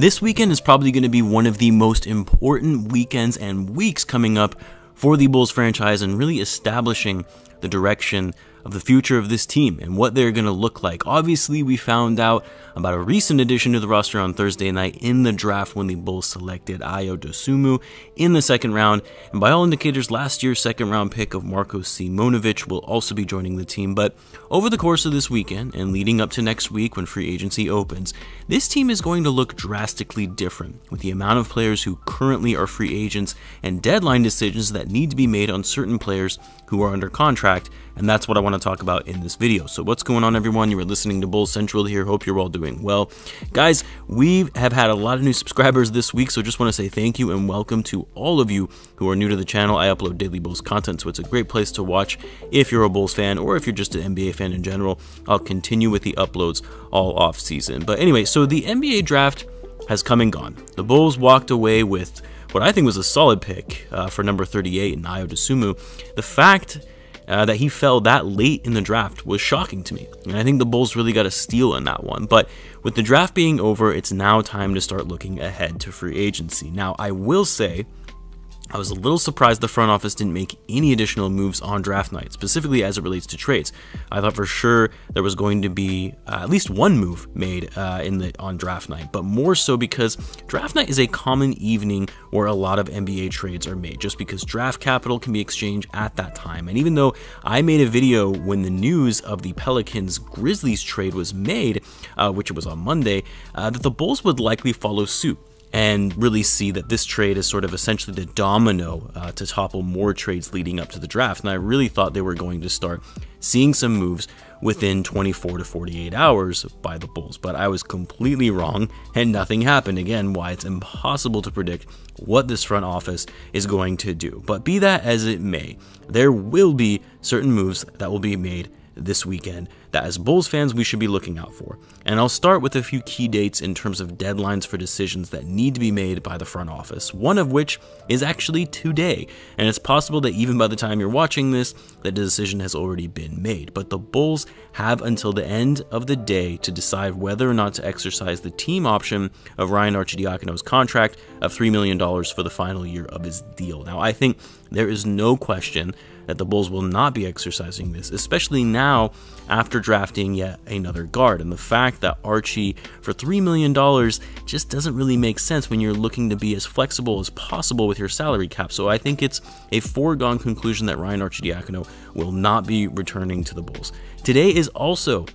This weekend is probably going to be one of the most important weekends and weeks coming up for the Bulls franchise and really establishing the direction of the future of this team and what they're going to look like. Obviously, we found out about a recent addition to the roster on Thursday night in the draft when the Bulls selected Dosunmu in the second round. And by all indicators, last year's second round pick of Marko Simonovic will also be joining the team. But over the course of this weekend and leading up to next week when free agency opens, this team is going to look drastically different with the amount of players who currently are free agents and deadline decisions that need to be made on certain players who are under contract. And that's what I want to talk about in this video. So what's going on, everyone? You are listening to Bulls Central here. Hope you're all doing well. Guys, we have had a lot of new subscribers this week, so just want to say thank you and welcome to all of you who are new to the channel. I upload daily Bulls content, so it's a great place to watch if you're a Bulls fan or if you're just an NBA fan in general. I'll continue with the uploads all off season. But anyway, so the NBA draft has come and gone. The Bulls walked away with what I think was a solid pick for number 38 in Dosunmu. The fact that he fell that late in the draft was shocking to me, and I think the Bulls really got a steal in that one. But with the draft being over, it's now time to start looking ahead to free agency. Now, I will say I was a little surprised the front office didn't make any additional moves on draft night, specifically as it relates to trades. I thought for sure there was going to be at least one move made on draft night, but more so because draft night is a common evening where a lot of NBA trades are made, just because draft capital can be exchanged at that time. And even though I made a video when the news of the Pelicans-Grizzlies trade was made, which was on Monday, that the Bulls would likely follow suit and really see that this trade is sort of essentially the domino to topple more trades leading up to the draft. And I really thought they were going to start seeing some moves within 24 to 48 hours by the Bulls. But I was completely wrong and nothing happened. Again, why it's impossible to predict what this front office is going to do. But be that as it may, there will be certain moves that will be made this weekend that as Bulls fans we should be looking out for. And I'll start with a few key dates in terms of deadlines for decisions that need to be made by the front office, one of which is actually today. And it's possible that even by the time you're watching this, the decision has already been made. But the Bulls have until the end of the day to decide whether or not to exercise the team option of Ryan Arcidiacono's contract of $3 million for the final year of his deal. Now, I think there is no question that the Bulls will not be exercising this, especially now after drafting yet another guard. And the fact that Archie for $3 million just doesn't really make sense when you're looking to be as flexible as possible with your salary cap. So I think it's a foregone conclusion that Ryan Arcidiacono will not be returning to the Bulls. Today is also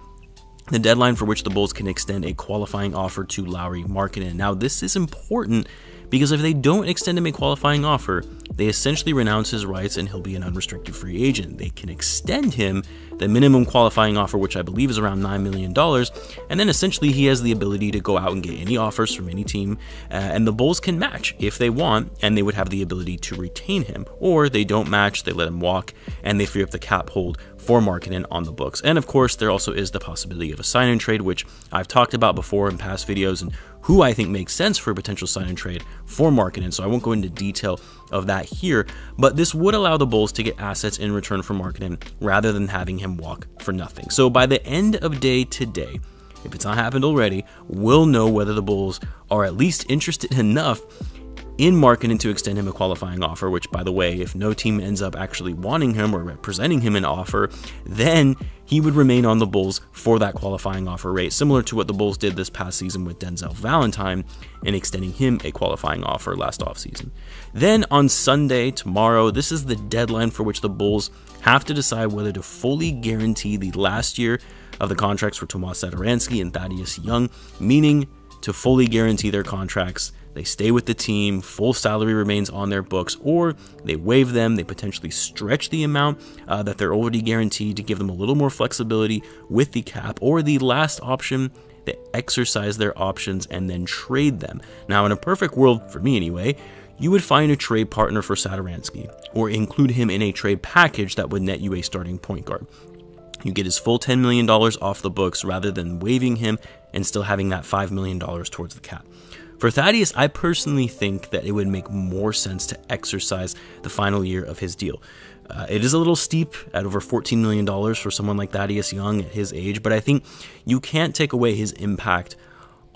the deadline for which the Bulls can extend a qualifying offer to Lauri Markkanen. Now, this is important because if they don't extend him a qualifying offer, they essentially renounce his rights and he'll be an unrestricted free agent. They can extend him the minimum qualifying offer, which I believe is around $9 million, and then essentially he has the ability to go out and get any offers from any team, and the Bulls can match if they want, and they would have the ability to retain him. Or they don't match, they let him walk, and they free up the cap hold for Markkanen on the books. And of course, there also is the possibility of a sign-and trade, which I've talked about before in past videos, and who I think makes sense for a potential sign-and trade for Markkanen, so I won't go into detail of that here, but this would allow the Bulls to get assets in return for Markkanen rather than having him walk for nothing. So by the end of day today, if it's not happened already, we'll know whether the Bulls are at least interested enough in Markkanen to extend him a qualifying offer, which, by the way, if no team ends up actually wanting him or representing him an offer, then he would remain on the Bulls for that qualifying offer rate, similar to what the Bulls did this past season with Denzel Valentine in extending him a qualifying offer last offseason. Then on Sunday, tomorrow, this is the deadline for which the Bulls have to decide whether to fully guarantee the last year of the contracts for Tomas Satoransky and Thaddeus Young, meaning to fully guarantee their contracts. They stay with the team, full salary remains on their books, or they waive them, they potentially stretch the amount that they're already guaranteed to give them a little more flexibility with the cap, or the last option, they exercise their options and then trade them. Now, in a perfect world, for me anyway, you would find a trade partner for Satoransky, or include him in a trade package that would net you a starting point guard. You get his full $10 million off the books rather than waiving him and still having that $5 million towards the cap. For Thaddeus, I personally think that it would make more sense to exercise the final year of his deal. It is a little steep at over $14 million for someone like Thaddeus Young at his age, but I think you can't take away his impact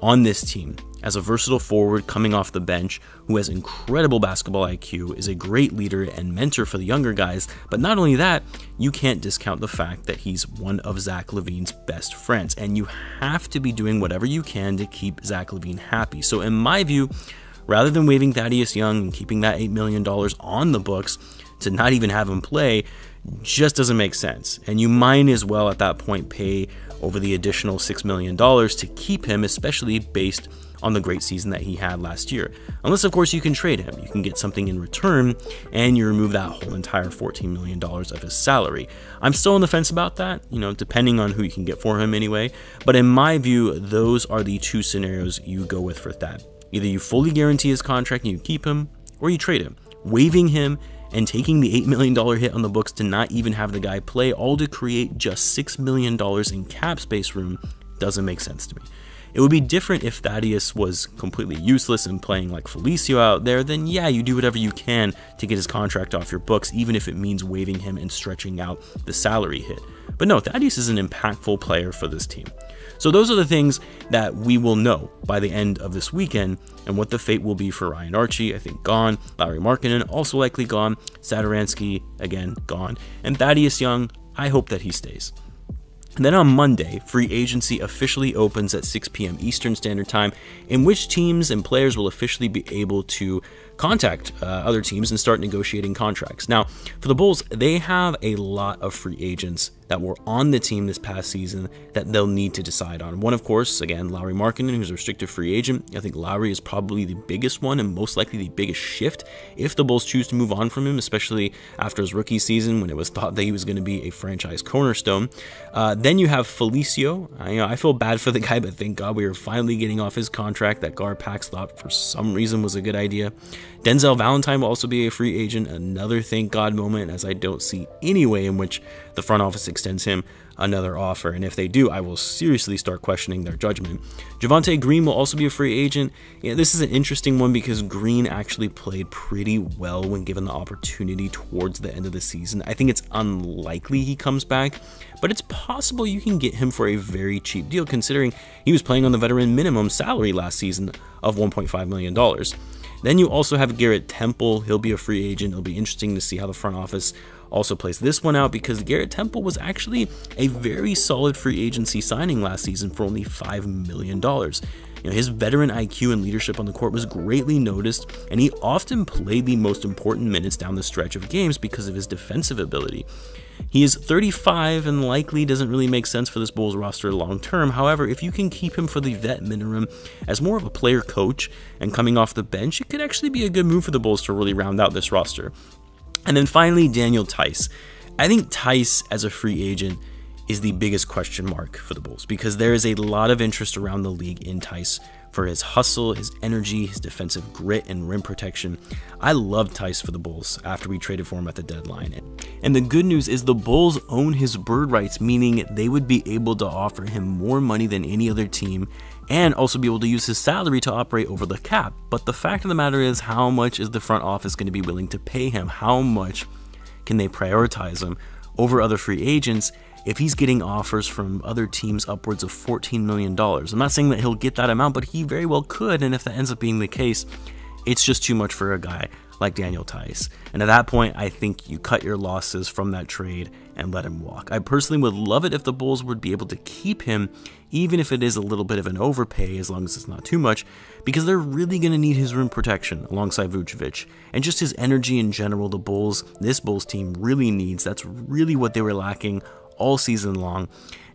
on this team as a versatile forward coming off the bench who has incredible basketball IQ, is a great leader and mentor for the younger guys. But not only that, you can't discount the fact that he's one of Zach Lavine's best friends, and you have to be doing whatever you can to keep Zach Lavine happy. So in my view, rather than waiving Thaddeus Young and keeping that $8 million on the books to not even have him play, just doesn't make sense. And you might as well at that point pay over the additional $6 million to keep him, especially based on the great season that he had last year. Unless, of course, you can trade him. You can get something in return, and you remove that whole entire $14 million of his salary. I'm still on the fence about that, depending on who you can get for him anyway. But in my view, those are the two scenarios you go with for Thad. Either you fully guarantee his contract and you keep him, or you trade him. Waiving him and taking the $8 million hit on the books to not even have the guy play, all to create just $6 million in cap space room, doesn't make sense to me. It would be different if Thaddeus was completely useless and playing like Felicio out there. Then yeah, you do whatever you can to get his contract off your books, even if it means waiving him and stretching out the salary hit. But no, Thaddeus is an impactful player for this team. So those are the things that we will know by the end of this weekend, and what the fate will be for Ryan Archie, I think gone, Lauri Markkanen also likely gone, Satoransky again gone, and Thaddeus Young, I hope that he stays. And then on Monday, free agency officially opens at 6 p.m. Eastern Standard Time, in which teams and players will officially be able to contact other teams and start negotiating contracts. Now, for the Bulls, they have a lot of free agents that were on the team this past season that they'll need to decide on. One, of course, again, Lauri Markkanen, who's a restricted free agent. I think Lauri is probably the biggest one and most likely the biggest shift if the Bulls choose to move on from him, especially after his rookie season when it was thought that he was going to be a franchise cornerstone. Then you have Felicio. I feel bad for the guy, but thank God we are finally getting off his contract that Garpax thought for some reason was a good idea. Denzel Valentine will also be a free agent, another thank God moment, as I don't see any way in which the front office extends him another offer, and if they do, I will seriously start questioning their judgment. Javonte Green will also be a free agent. This is an interesting one because Green actually played pretty well when given the opportunity towards the end of the season. I think it's unlikely he comes back, but it's possible you can get him for a very cheap deal considering he was playing on the veteran minimum salary last season of $1.5 million. Then you also have Garrett Temple. He'll be a free agent. It'll be interesting to see how the front office also plays this one out because Garrett Temple was actually a very solid free agency signing last season for only $5 million. His veteran IQ and leadership on the court was greatly noticed, and he often played the most important minutes down the stretch of games because of his defensive ability. He is 35 and likely doesn't really make sense for this Bulls roster long term. However, if you can keep him for the vet minimum as more of a player coach and coming off the bench, it could actually be a good move for the Bulls to really round out this roster. And then finally, Daniel Tyce. I think Tyce as a free agent is the biggest question mark for the Bulls because there is a lot of interest around the league in Tyce for his hustle, his energy, his defensive grit, and rim protection. I loved Tyce for the Bulls after we traded for him at the deadline. And the good news is the Bulls own his bird rights, meaning they would be able to offer him more money than any other team and also be able to use his salary to operate over the cap. But the fact of the matter is, how much is the front office going to be willing to pay him? How much can they prioritize him over other free agents if he's getting offers from other teams upwards of $14 million? I'm not saying that he'll get that amount, but he very well could, and if that ends up being the case, it's just too much for a guy like Daniel Tyce. And at that point, I think you cut your losses from that trade and let him walk. I personally would love it if the Bulls would be able to keep him, even if it is a little bit of an overpay, as long as it's not too much, because they're really going to need his rim protection alongside Vucevic. And just his energy in general, this Bulls team really needs. That's really what they were lacking all season long.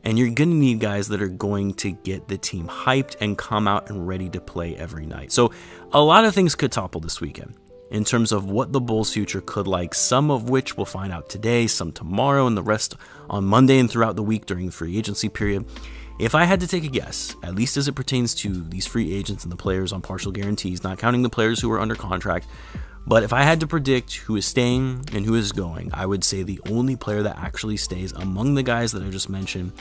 And you're going to need guys that are going to get the team hyped and come out and ready to play every night. So a lot of things could topple this weekend in terms of what the Bulls' future could like, some of which we'll find out today, some tomorrow, and the rest on Monday and throughout the week during the free agency period. If I had to take a guess, at least as it pertains to these free agents and the players on partial guarantees, not counting the players who are under contract, but if I had to predict who is staying and who is going, I would say the only player that actually stays among the guys that I just mentioned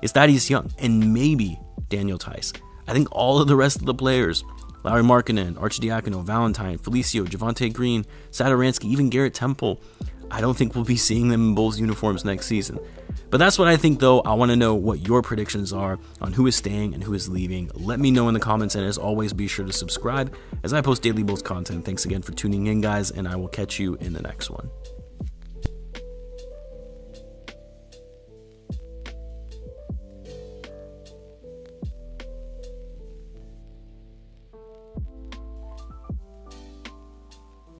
is Thaddeus Young and maybe Daniel Tyce. I think all of the rest of the players, Lauri Markkanen, Arcidiacono, Valentine, Felicio, Javonte Green, Satoransky, even Garrett Temple, I don't think we'll be seeing them in Bulls uniforms next season. But that's what I think, though. I want to know what your predictions are on who is staying and who is leaving. Let me know in the comments, and as always, be sure to subscribe as I post daily Bulls content. Thanks again for tuning in, guys, and I will catch you in the next one.